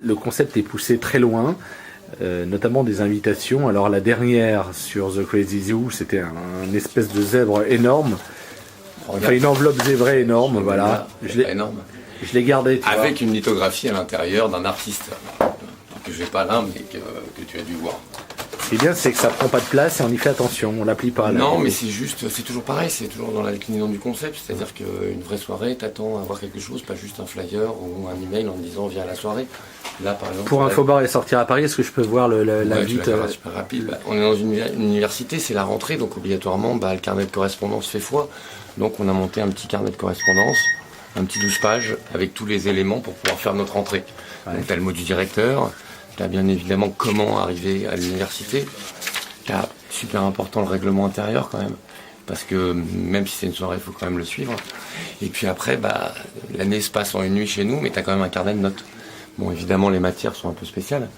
Le concept est poussé très loin, notamment des invitations. Alors la dernière sur The Crazy Zoo, c'était un espèce de zèbre énorme. Enfin, une enveloppe zébrée énorme, voilà. Énorme. Je l'ai gardé. Avec une lithographie à l'intérieur d'un artiste, que je n'ai pas là, mais que tu as dû voir. Ce qui est bien, c'est que ça prend pas de place et on y fait attention, on l'applique pas. Non, mais c'est juste, c'est toujours pareil, c'est toujours dans la déclinaison du concept, c'est-à-dire qu'une vraie soirée, t'attends à voir quelque chose, pas juste un flyer ou un email en te disant viens à la soirée. Là, par exemple, pour Infobar et sortir à Paris, est-ce que je peux voir l'invite super rapide. On est dans une université, c'est la rentrée, donc obligatoirement, le carnet de correspondance fait foi. Donc on a monté un petit carnet de correspondance, un petit 12 pages avec tous les éléments pour pouvoir faire notre entrée. Ouais. Donc tu as le mot du directeur, tu as bien évidemment comment arriver à l'université, tu as super important le règlement intérieur quand même, parce que même si c'est une soirée, il faut quand même le suivre. Et puis après, l'année se passe en une nuit chez nous, mais tu as quand même un carnet de notes. Bon, évidemment, les matières sont un peu spéciales.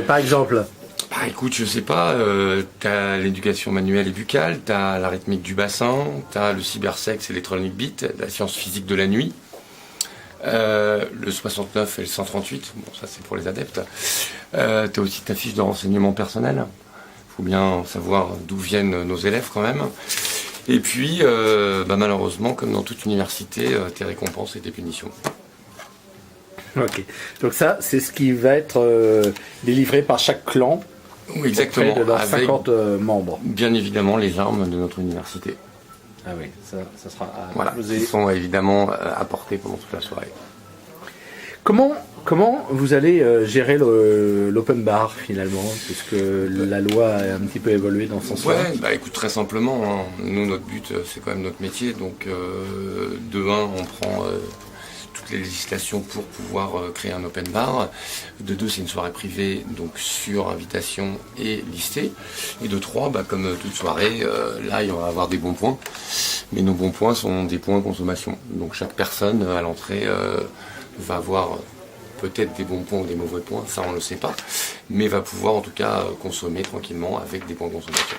Par exemple écoute, je sais pas, t'as l'éducation manuelle et buccale, t'as la rythmique du bassin, t'as le cybersex, electronic beat, la science physique de la nuit, le 69 et le 138, bon ça c'est pour les adeptes. T'as aussi ta fiche de renseignement personnel, faut bien savoir d'où viennent nos élèves quand même. Et puis, malheureusement, comme dans toute université, tes récompenses et tes punitions. Ok, donc ça c'est ce qui va être délivré par chaque clan. Oui, exactement, de leurs 50 membres. Bien évidemment les armes de notre université. Ah oui, ça sera voilà, qui sont évidemment apportés pendant toute la soirée. Comment vous allez gérer l'open bar finalement, puisque la loi a un petit peu évolué dans ce sens-là? Ouais, écoute, très simplement, hein, nous notre but c'est quand même notre métier, donc de un on prend toutes les législations pour pouvoir créer un open bar. De deux, c'est une soirée privée, donc sur invitation et listée. Et de trois, comme toute soirée, là, il va y avoir des bons points. Mais nos bons points sont des points consommation. Donc chaque personne à l'entrée va avoir peut-être des bons points ou des mauvais points, ça on ne le sait pas. Mais va pouvoir en tout cas consommer tranquillement avec des points consommation.